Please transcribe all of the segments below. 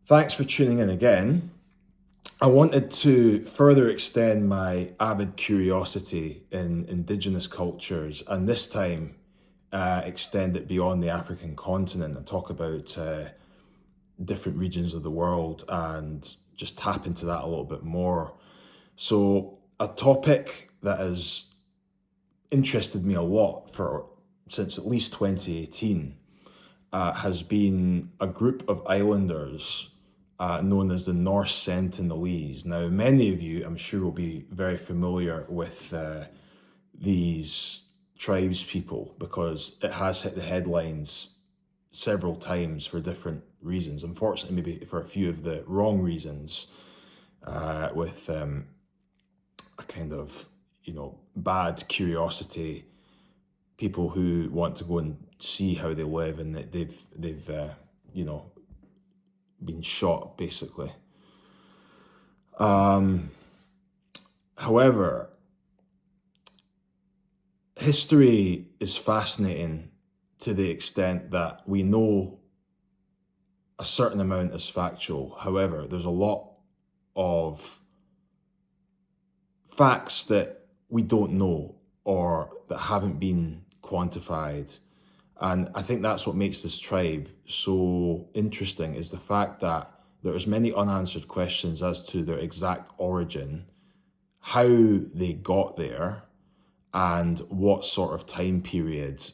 Thanks for tuning in again. I wanted to further extend my avid curiosity in Indigenous cultures, and this time extend it beyond the African continent and talk about different regions of the world and just tap into that a little bit more. So, a topic that has interested me a lot for since at least 2018 has been a group of islanders known as the North Sentinelese. Now, many of you, I'm sure, will be very familiar with these tribes people because it has hit the headlines several times for different reasons. Unfortunately, maybe for a few of the wrong reasons, with a kind of, bad curiosity, people who want to go and see how they live, and they've been shot basically. However, history is fascinating to the extent that we know a certain amount is factual. However, there's a lot of facts that we don't know or that haven't been quantified. And I think that's what makes this tribe so interesting, is the fact that there's many unanswered questions as to their exact origin, how they got there, and what sort of time period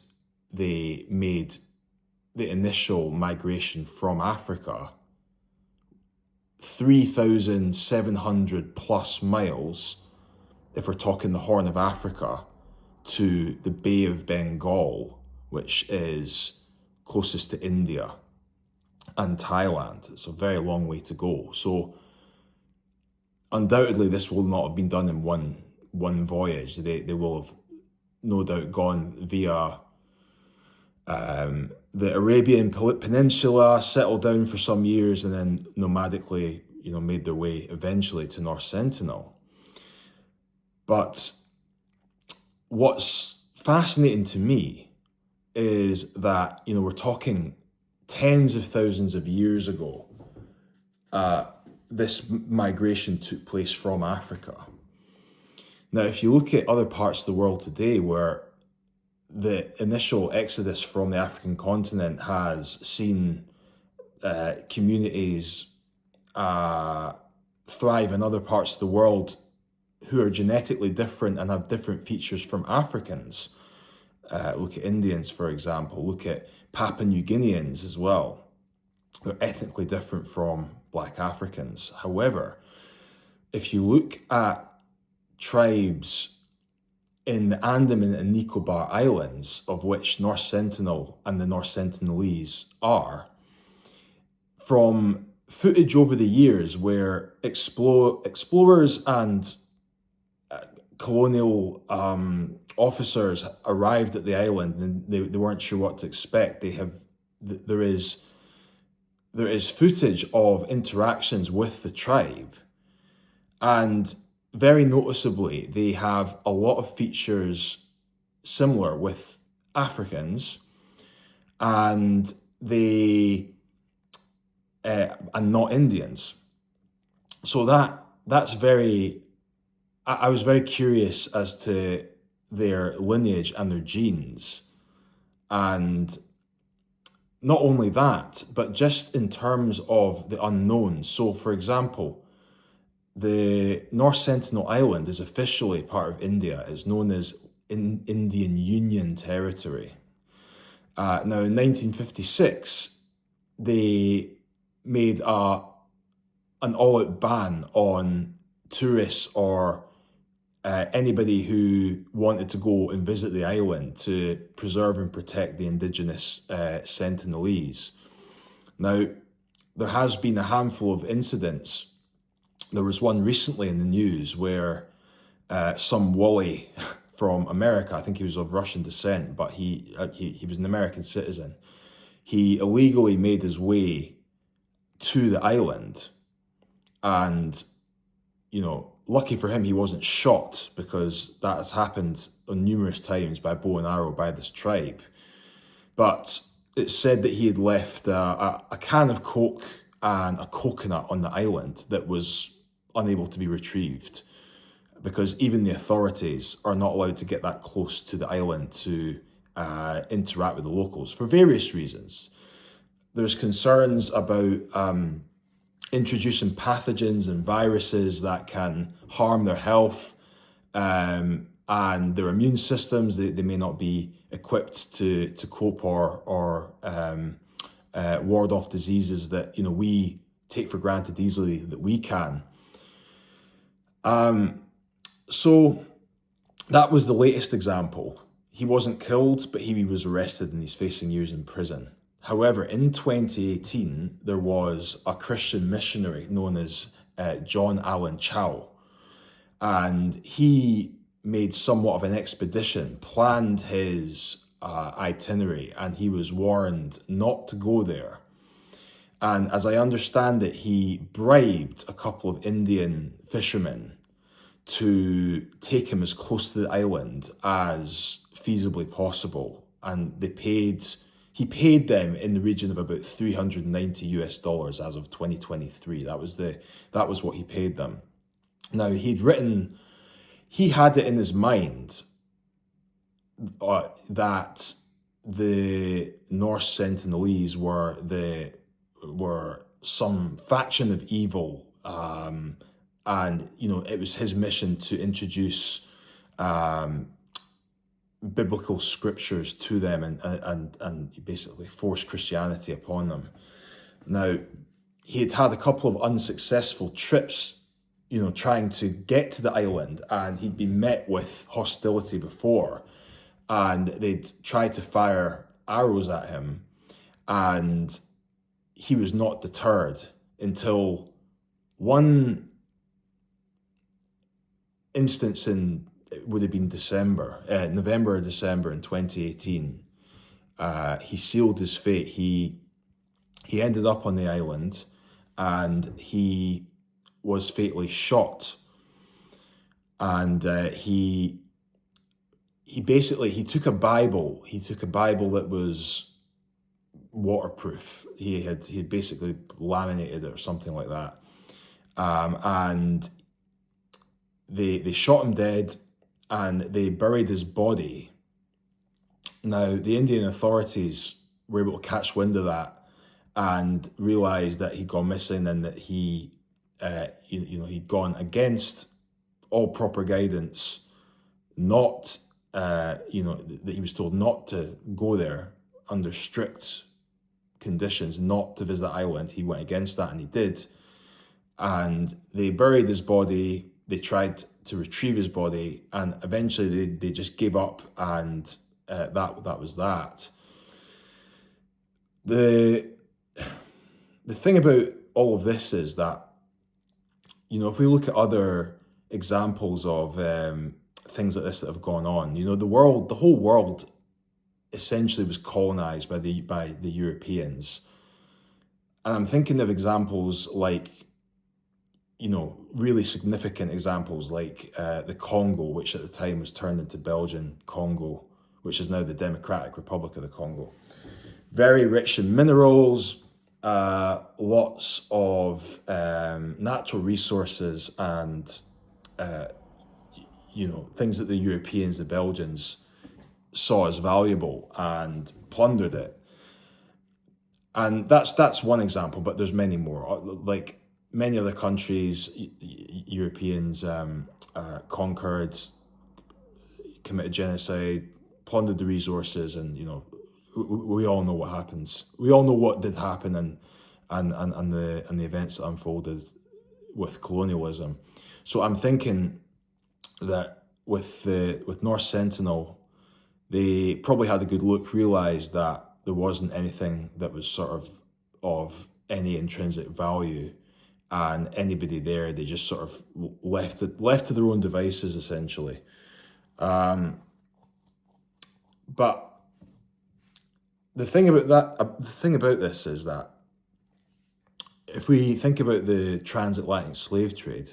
they made the initial migration from Africa, 3,700 plus miles, if we're talking the Horn of Africa, to the Bay of Bengal, which is closest to India and Thailand. It's a very long way to go. So undoubtedly this will not have been done in one voyage. They will have no doubt gone via the Arabian Peninsula, settled down for some years, and then nomadically, made their way eventually to North Sentinel. But what's fascinating to me is that, we're talking tens of thousands of years ago, this migration took place from Africa. Now, if you look at other parts of the world today where the initial exodus from the African continent has seen communities thrive in other parts of the world who are genetically different and have different features from Africans. Look at Indians, for example. Look at Papua New Guineans as well. They're ethnically different from Black Africans. However, if you look at tribes in the Andaman and Nicobar Islands, of which North Sentinel and the North Sentinelese are, from footage over the years where explorers and colonial officers arrived at the island and they weren't sure what to expect. There is footage of interactions with the tribe, and very noticeably they have a lot of features similar with Africans, and and not Indians. So that's very. I was very curious as to their lineage and their genes. And not only that, but just in terms of the unknown. So, for example, the North Sentinel Island is officially part of India. It's known as Indian Union Territory. Now, in 1956, they made an all-out ban on tourists or anybody who wanted to go and visit the island to preserve and protect the indigenous Sentinelese. Now, there has been a handful of incidents. There was one recently in the news where some Wally from America, I think he was of Russian descent, but he was an American citizen. He illegally made his way to the island, and lucky for him, he wasn't shot, because that has happened on numerous times by bow and arrow by this tribe. But it's said that he had left a can of Coke and a coconut on the island that was unable to be retrieved, because even the authorities are not allowed to get that close to the island to interact with the locals for various reasons. There's concerns about introducing pathogens and viruses that can harm their health and their immune systems. They may not be equipped to cope or ward off diseases that we take for granted easily that we can. So that was the latest example. He wasn't killed, but he was arrested and he's facing years in prison. However, in 2018, there was a Christian missionary known as John Allen Chow, and he made somewhat of an expedition, planned his itinerary, and he was warned not to go there. And as I understand it, he bribed a couple of Indian fishermen to take him as close to the island as feasibly possible. And he paid them in the region of about $390 as of 2023. That was what he paid them. Now, he had it in his mind that the North Sentinelese were some faction of evil, and it was his mission to introduce biblical scriptures to them and basically force Christianity upon them. Now, he had a couple of unsuccessful trips, trying to get to the island, and he'd been met with hostility before, and they'd tried to fire arrows at him, and he was not deterred until one instance it would have been November or December in 2018. He sealed his fate. He ended up on the island, and he was fatally shot. And he took a Bible. He took a Bible that was waterproof. He had basically laminated it or something like that. And they shot him dead, and they buried his body. Now, the Indian authorities were able to catch wind of that and realised that he'd gone missing, and that he'd gone against all proper guidance, that he was told not to go there under strict conditions, not to visit the island. He went against that, and he did. And they buried his body. They tried to retrieve his body, and eventually they just gave up, and that was that. The thing about all of this is that, if we look at other examples of things like this that have gone on, the whole world essentially was colonized by the Europeans. And I'm thinking of examples like, really significant examples like the Congo, which at the time was turned into Belgian Congo, which is now the Democratic Republic of the Congo. Very rich in minerals, lots of natural resources, and things that the Europeans, the Belgians, saw as valuable and plundered it. And that's one example, but there's many more. Like many other countries, Europeans conquered, committed genocide, plundered the resources, and we all know what happens. We all know what did happen, and the events that unfolded with colonialism. So I'm thinking that with North Sentinel, they probably had a good look, realised that there wasn't anything that was sort of any intrinsic value, and anybody there, they just sort of left to their own devices, essentially. But the thing about this is that if we think about the transatlantic slave trade,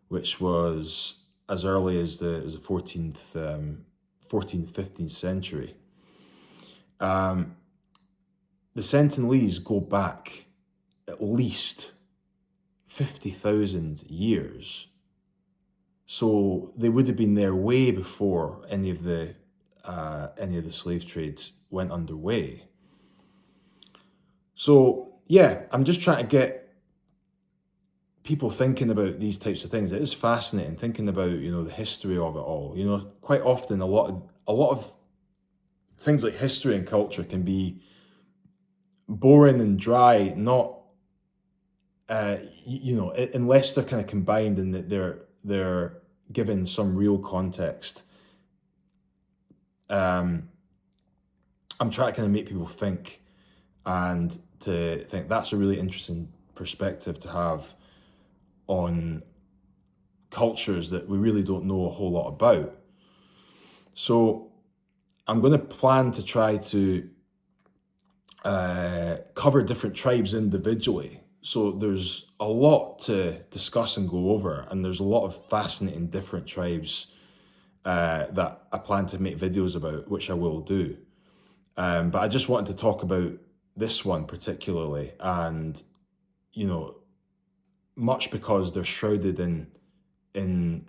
which was as early as the 14th, 15th century, the Sentinelese go back at least 50,000 years. So they would have been there way before any of the slave trades went underway. So yeah, I'm just trying to get people thinking about these types of things. It is fascinating thinking about, the history of it all. Quite often a lot of things like history and culture can be boring and dry, not unless they're kind of combined and that they're given some real context. I'm trying to kind of make people think, and to think that's a really interesting perspective to have on cultures that we really don't know a whole lot about. So I'm going to plan to try to cover different tribes individually. So there's a lot to discuss and go over, and there's a lot of fascinating different tribes that I plan to make videos about, which I will do. But I just wanted to talk about this one particularly, and much because they're shrouded in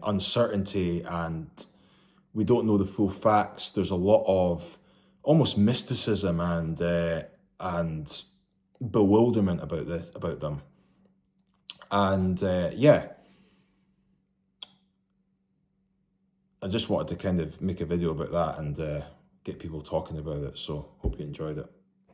uncertainty, and we don't know the full facts. There's a lot of almost mysticism and bewilderment about them, and I just wanted to kind of make a video about that and get people talking about it. So hope you enjoyed it.